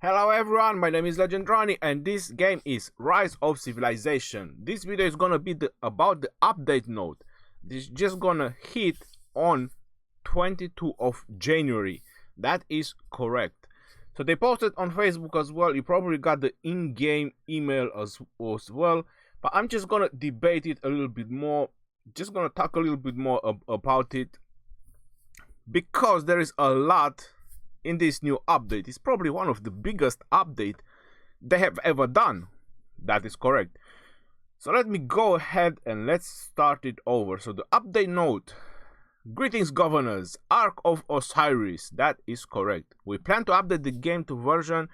Hello everyone, my name is Legend Ronnie and this game is Rise of Civilization. This video is gonna be about the update note. This is just gonna hit on 22 of January. That is correct. So they posted on Facebook as well. You probably got the in-game email as well. But I'm just gonna debate it a little bit more. Just gonna talk a little bit more about it. Because there is a lot in this new update. It's probably one of the biggest update they have ever done. That is correct. So let me go ahead and let's start it over. So the update note. Greetings governors, Ark of Osiris. That is correct. We plan to update the game to version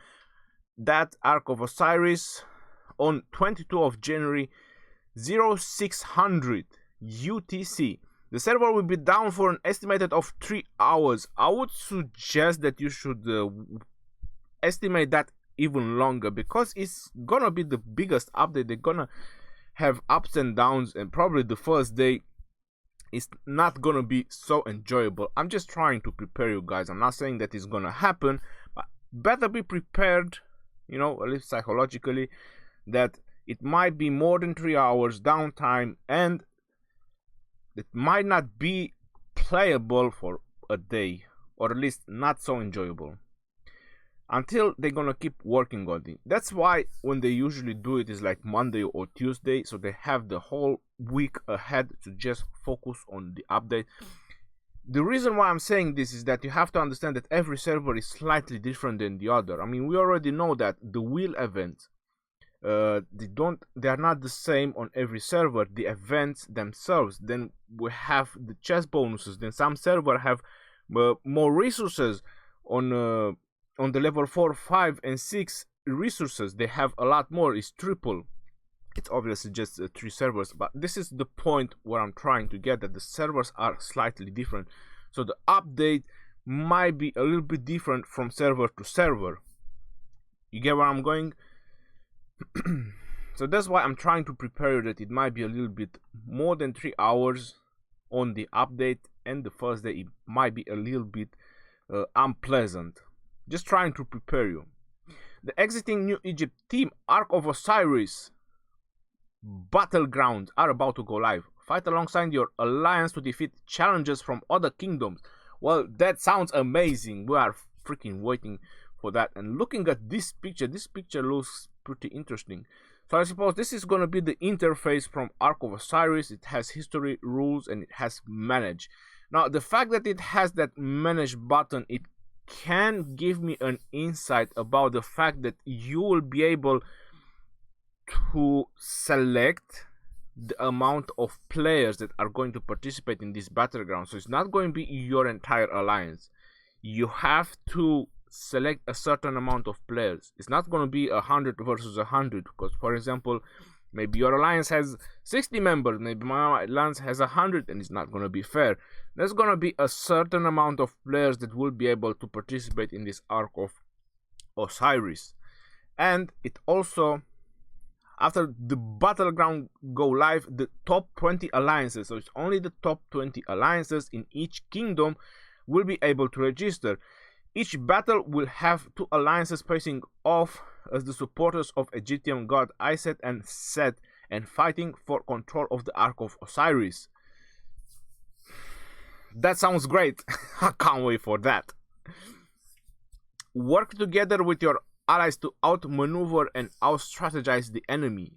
that Ark of Osiris on 22 of January 0600 UTC. The server will be down for an estimated of 3 hours. I would suggest that you should estimate that even longer, because it's gonna be the biggest update. They're gonna have ups and downs, and probably the first day is not gonna be so enjoyable. I'm just trying to prepare you guys. I'm not saying that it's gonna happen, but better be prepared, you know, at least psychologically, that it might be more than 3 hours downtime, and it might not be playable for a day, or at least not so enjoyable, until they're gonna keep working on it. That's why when they usually do it is like Monday or Tuesday, so they have the whole week ahead to just focus on the update. The reason why I'm saying this is that you have to understand that every server is slightly different than the other. I mean, we already know that the wheel events, they are not the same on every server. The events themselves, then we have the chest bonuses, then some server have more resources on the level 4, 5 and 6 resources. They have a lot more. It's triple. It's obviously just 3 servers, but this is the point where I'm trying to get, that the servers are slightly different, so the update might be a little bit different from server to server. You get where I'm going? So that's why I'm trying to prepare you that it might be a little bit more than 3 hours on the update, and the first day it might be a little bit unpleasant. Just trying to prepare you. The exiting New Egypt team Ark of Osiris battlegrounds are about to go live. Fight alongside your alliance to defeat challenges from other kingdoms. Well, that sounds amazing. We are freaking waiting for that. And looking at this picture looks pretty interesting. So I suppose this is going to be the interface from Ark of Osiris. It has history, rules, and it has manage. Now the fact that it has that manage button, it can give me an insight about the fact that you will be able to select the amount of players that are going to participate in this battleground. So it's not going to be your entire alliance. You have to select a certain amount of players. It's not going to be 100 versus 100, because for example, maybe your alliance has 60 members, maybe my alliance has 100, and it's not going to be fair. There's going to be a certain amount of players that will be able to participate in this Ark of Osiris. And it also, after the battleground go live, the top 20 alliances, so it's only the top 20 alliances in each kingdom, will be able to register. Each battle will have 2 alliances facing off as the supporters of Egyptian god Iset and Set, and fighting for control of the Ark of Osiris. That sounds great. I can't wait for that. Work together with your allies to outmaneuver and out-strategize the enemy.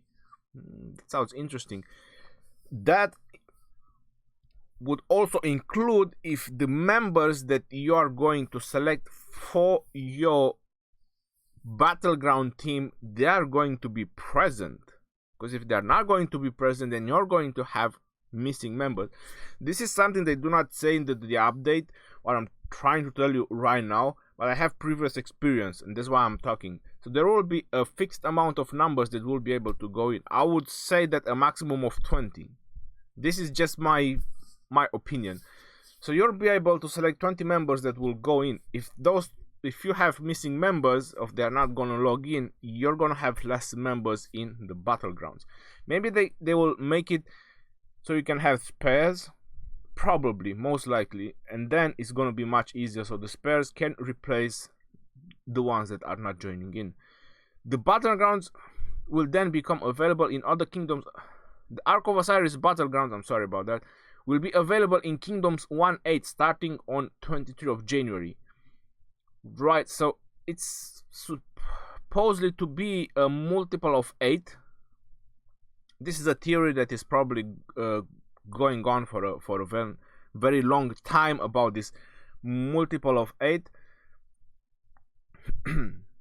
That sounds interesting. That would also include if the members that you are going to select for your battleground team, they are going to be present. Because if they're not going to be present, then you're going to have missing members. This is something they do not say in the update, or I'm trying to tell you right now, but I have previous experience, and that's why I'm talking. So there will be a fixed amount of numbers that will be able to go in. I would say that a maximum of 20. This is just my opinion. So you'll be able to select 20 members that will go in. If you have missing members, if they're not gonna log in, you're gonna have less members in the battlegrounds. Maybe they will make it so you can have spares, probably, most likely, and then it's gonna be much easier, so the spares can replace the ones that are not joining in. The battlegrounds will then become available in other kingdoms. The Ark of Osiris battlegrounds, I'm sorry about that, will be available in Kingdoms 1-8 starting on 23 of January. Right, so it's supposedly to be a multiple of 8. This is a theory that is probably going on for a very long time about this multiple of 8.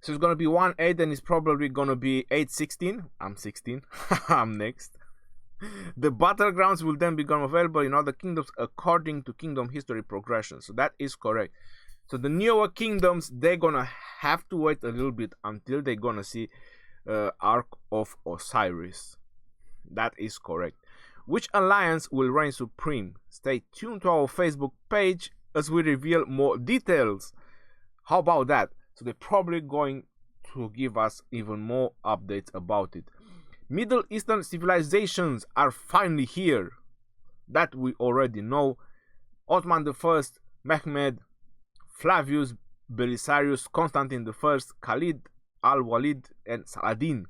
So it's gonna be 1-8, and it's probably gonna be 8-16. I'm 16. I'm next. The battlegrounds will then become available in other kingdoms according to kingdom history progression. So that is correct. So the newer kingdoms, they're gonna have to wait a little bit until they're gonna see Ark of Osiris. That is correct. Which alliance will reign supreme? Stay tuned to our Facebook page as we reveal more details. How about that? So they're probably going to give us even more updates about it. Middle Eastern civilizations are finally here. That we already know. Ottoman I, Mehmed, Flavius, Belisarius, Constantine I, Khalid, Al-Walid, and Saladin.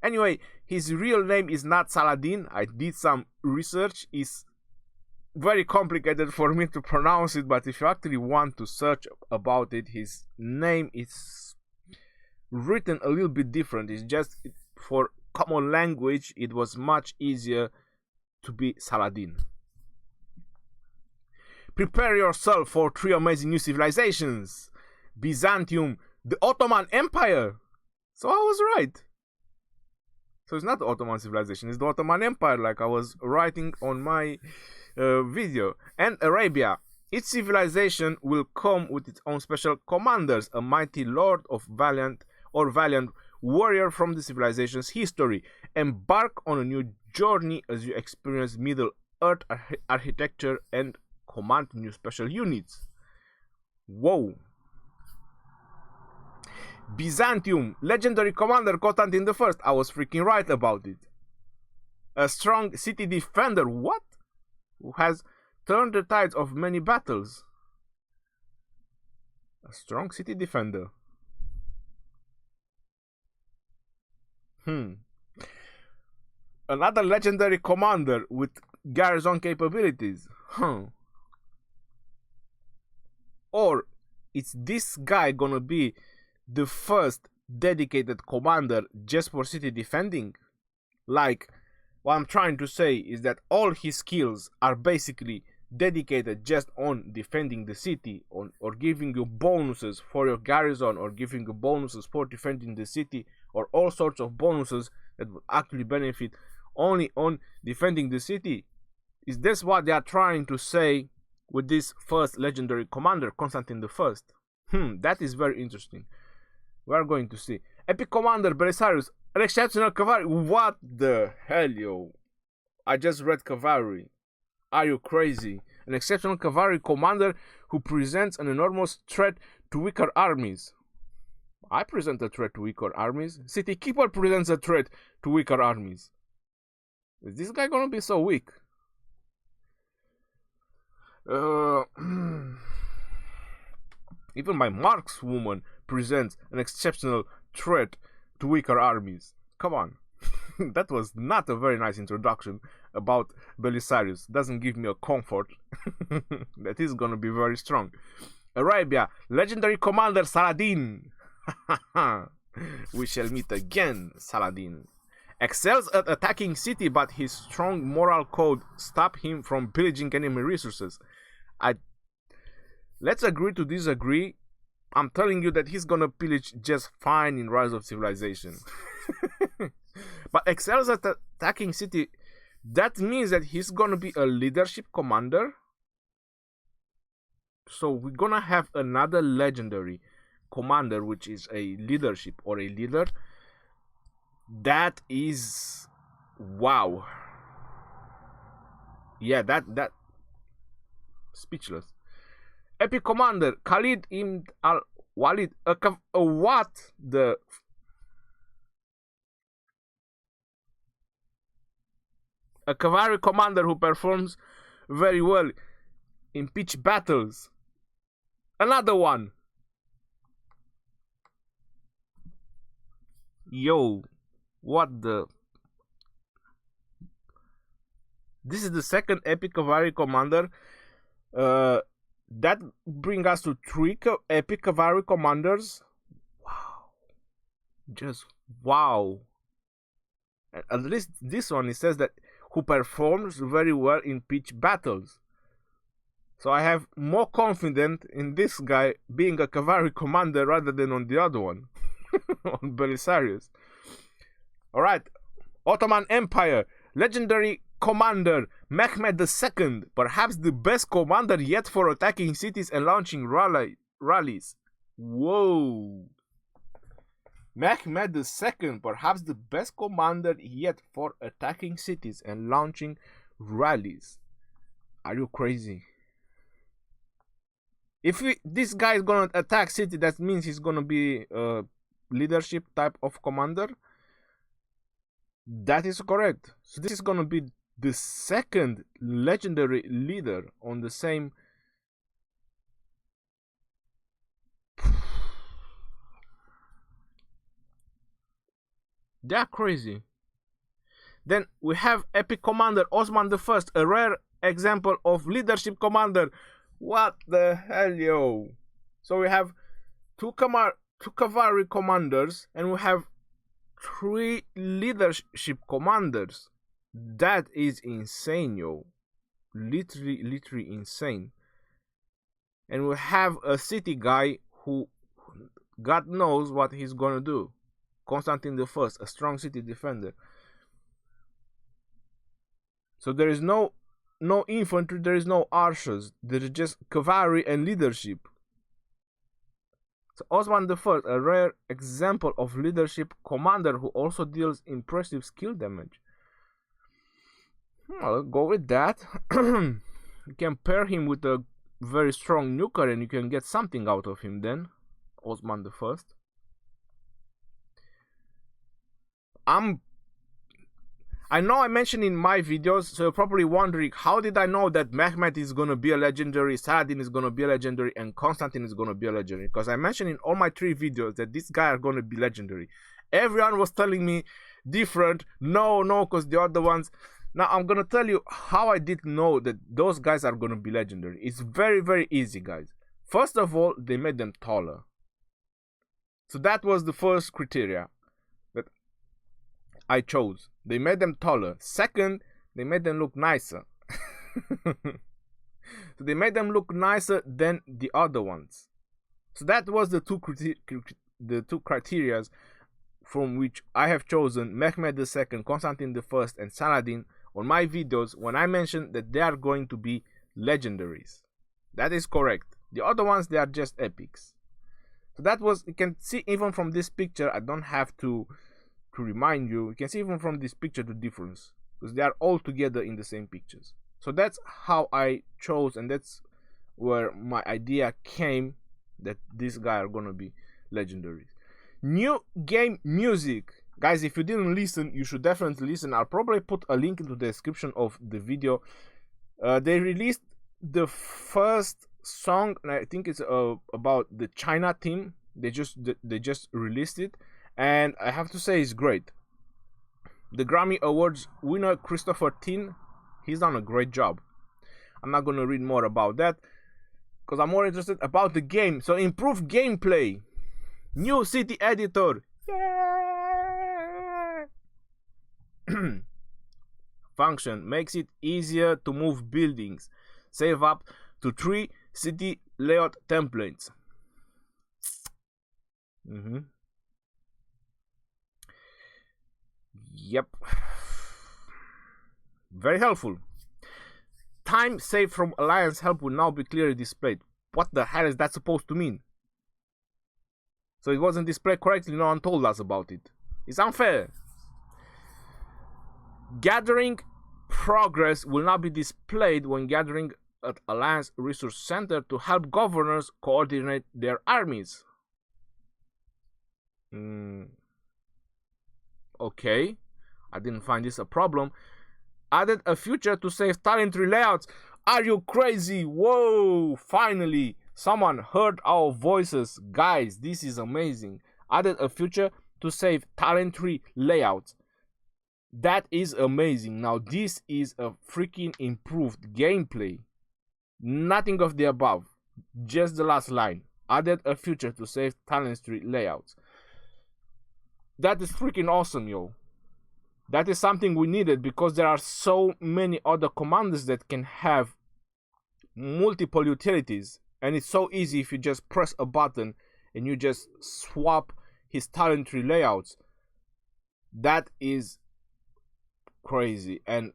Anyway, his real name is not Saladin. I did some research. It's very complicated for me to pronounce it, but if you actually want to search about it, his name is written a little bit different. It's just for common language, it was much easier to be Saladin. Prepare yourself for 3 amazing new civilizations: Byzantium, the Ottoman Empire. So I was right. So it's not the Ottoman civilization, it's the Ottoman Empire, like I was writing on my video. And Arabia. Each civilization will come with its own special commanders, a mighty lord of valiant warrior from the civilization's history. Embark on a new journey as you experience Middle Earth architecture and command new special units. Whoa. Byzantium, legendary commander Constantine I. I was freaking right about it. A strong city defender. What? Who has turned the tides of many battles. A strong city defender. Another legendary commander with garrison capabilities. Or is this guy gonna be the first dedicated commander just for city defending? Like, what I'm trying to say is that all his skills are basically dedicated just on defending the city, or giving you bonuses for your garrison, or giving you bonuses for defending the city, or all sorts of bonuses that would actually benefit only on defending the city. Is this what they are trying to say with this first legendary commander, Constantine I? That is very interesting. We are going to see. Epic commander Belisarius, an exceptional cavalry. What the hell, yo? I just read cavalry. Are you crazy? An exceptional cavalry commander who presents an enormous threat to weaker armies. I present a threat to weaker armies. City Keeper presents a threat to weaker armies. Is this guy gonna be so weak? Even my markswoman presents an exceptional threat to weaker armies. Come on. That was not a very nice introduction about Belisarius. Doesn't give me a comfort that he's gonna be very strong. Arabia, legendary commander Saladin. We shall meet again, Saladin. Excels at attacking city, but his strong moral code stop him from pillaging enemy resources. Let's agree to disagree. I'm telling you that he's gonna pillage just fine in Rise of Civilization. But excels at attacking city, that means that he's gonna be a leadership commander. So we're gonna have another legendary commander, which is a leadership or a leader. That is wow. Yeah, that speechless. Epic commander Khalid ibn al-Walid. What the? A cavalry commander who performs very well in pitched battles. Another one. Yo, what the? This is the second epic cavalry commander. That brings us to 3 epic cavalry commanders. Wow. Just wow. At least this one, it says that who performs very well in pitch battles. So I have more confidence in this guy being a cavalry commander rather than on the other one. On Belisarius. Alright. Ottoman Empire. Legendary commander Mehmed II. Perhaps the best commander yet for attacking cities and launching rallies. Whoa. Mehmed II. Perhaps the best commander yet for attacking cities and launching rallies. Are you crazy? If this guy is gonna attack city, that means he's gonna be a leadership type of commander. That is correct. So this is gonna be the second legendary leader on the same. They are crazy. Then we have epic commander Osman I, a rare example of leadership commander. What the hell, yo? So we have two cavalry commanders and we have 3 leadership commanders. That is insane, yo. Literally insane. And we have a city guy who God knows what he's gonna do. Constantine I, a strong city defender. So there is no infantry, there is no archers, there is just cavalry and leadership. So Osman I, a rare example of leadership commander who also deals impressive skill damage. I'll go with that. You can pair him with a very strong nuker and you can get something out of him then. Osman I. I know I mentioned in my videos, so you're probably wondering, how did I know that Mehmed is going to be a legendary, Saladin is going to be a legendary, and Constantine is going to be a legendary? Because I mentioned in all my 3 videos that these guys are going to be legendary. Everyone was telling me different, no, because the other ones. Now I'm going to tell you how I did know that those guys are going to be legendary. It's very, very easy, guys. First of all, they made them taller. So that was the first criteria that I chose. They made them taller. Second, they made them look nicer. So they made them look nicer than the other ones. So that was the two criteria from which I have chosen Mehmed II, Constantine I, and Saladin on my videos when I mentioned that they are going to be legendaries. That is correct. The other ones, they are just epics. So that was, you can see even from this picture, I don't have to remind you, you can see even from this picture the difference, because they are all together in the same pictures. So that's how I chose, and that's where my idea came that these guys are gonna be legendaries. New game music, guys. If you didn't listen, you should definitely listen. I'll probably put a link into the description of the video. They released the first song, and I think it's about the China team. They just released it, and I have to say it's great. The Grammy Awards winner Christopher Tin, he's done a great job. I'm not gonna read more about that because I'm more interested about the game. So improved gameplay, new city editor, yeah. Function makes it easier to move buildings. Save up to 3 city layout templates. Yep. Very helpful. Time saved from alliance help will now be clearly displayed. What the hell is that supposed to mean? So it wasn't displayed correctly, no one told us about it. It's unfair. Gathering progress will now be displayed when gathering at Alliance Resource Center to help governors coordinate their armies. Okay, I didn't find this a problem. Added a feature to save talent layouts. Are you crazy? Whoa, finally. Someone heard our voices. Guys, this is amazing. Added a feature to save talent tree layouts. That is amazing. Now this is a freaking improved gameplay. Nothing of the above. Just the last line. Added a feature to save talent tree layouts. That is freaking awesome, yo. That is something we needed, because there are so many other commanders that can have multiple utilities, and it's so easy if you just press a button and you just swap his talent tree layouts. That is crazy, and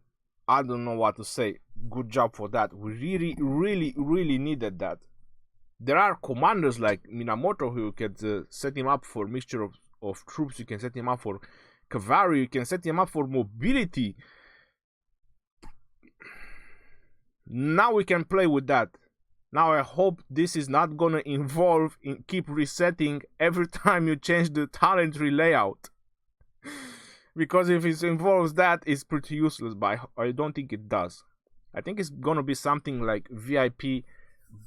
I don't know what to say. Good job for that. We really needed that. There are commanders like Minamoto who you can set him up for mixture of troops. You can set him up for cavalry. You can set him up for mobility. Now we can play with that. Now I hope this is not gonna involve in keep resetting every time you change the talent tree layout. Because if it involves that, it's pretty useless, but I don't think it does. I think it's gonna be something like VIP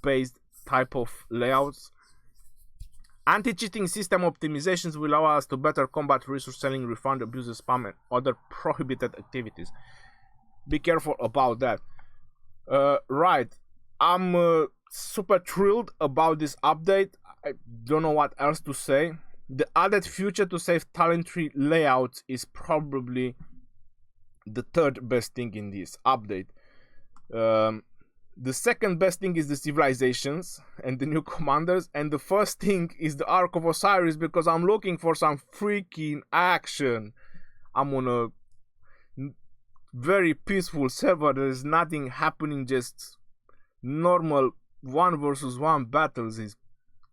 based type of layouts. Anti-cheating system optimizations will allow us to better combat resource selling, refund, abuses, spam, and other prohibited activities. Be careful about that. Right, I'm super thrilled about this update. I don't know what else to say. The added feature to save talent tree layouts is probably the third best thing in this update. The second best thing is the civilizations and the new commanders, and the first thing is the Ark of Osiris, because I'm looking for some freaking action. I'm on a very peaceful server. There's nothing happening, just normal 1 versus 1 battles. Is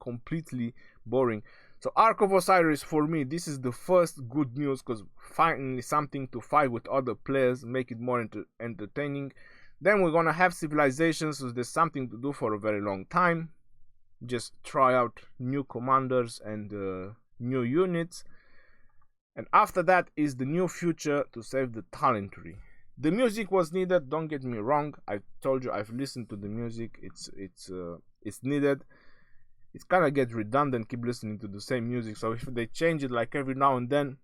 completely boring. So Ark of Osiris, for me, this is the first good news, because finally something to fight with other players, make it more entertaining. Then we're gonna have civilizations, so there's something to do for a very long time. Just try out new commanders and new units. And after that is the new feature to save the talent tree. The music was needed, don't get me wrong. I told you I've listened to the music. It's needed. It's kind of get redundant, keep listening to the same music. So if they change it like every now and then,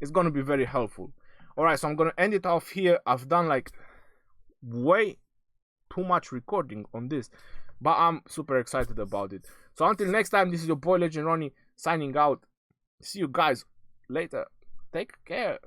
it's gonna be very helpful. Alright, so I'm gonna end it off here. I've done like way too much recording on this, but I'm super excited about it. So until next time, this is your boy Legend Ronnie signing out. See you guys later. Take care.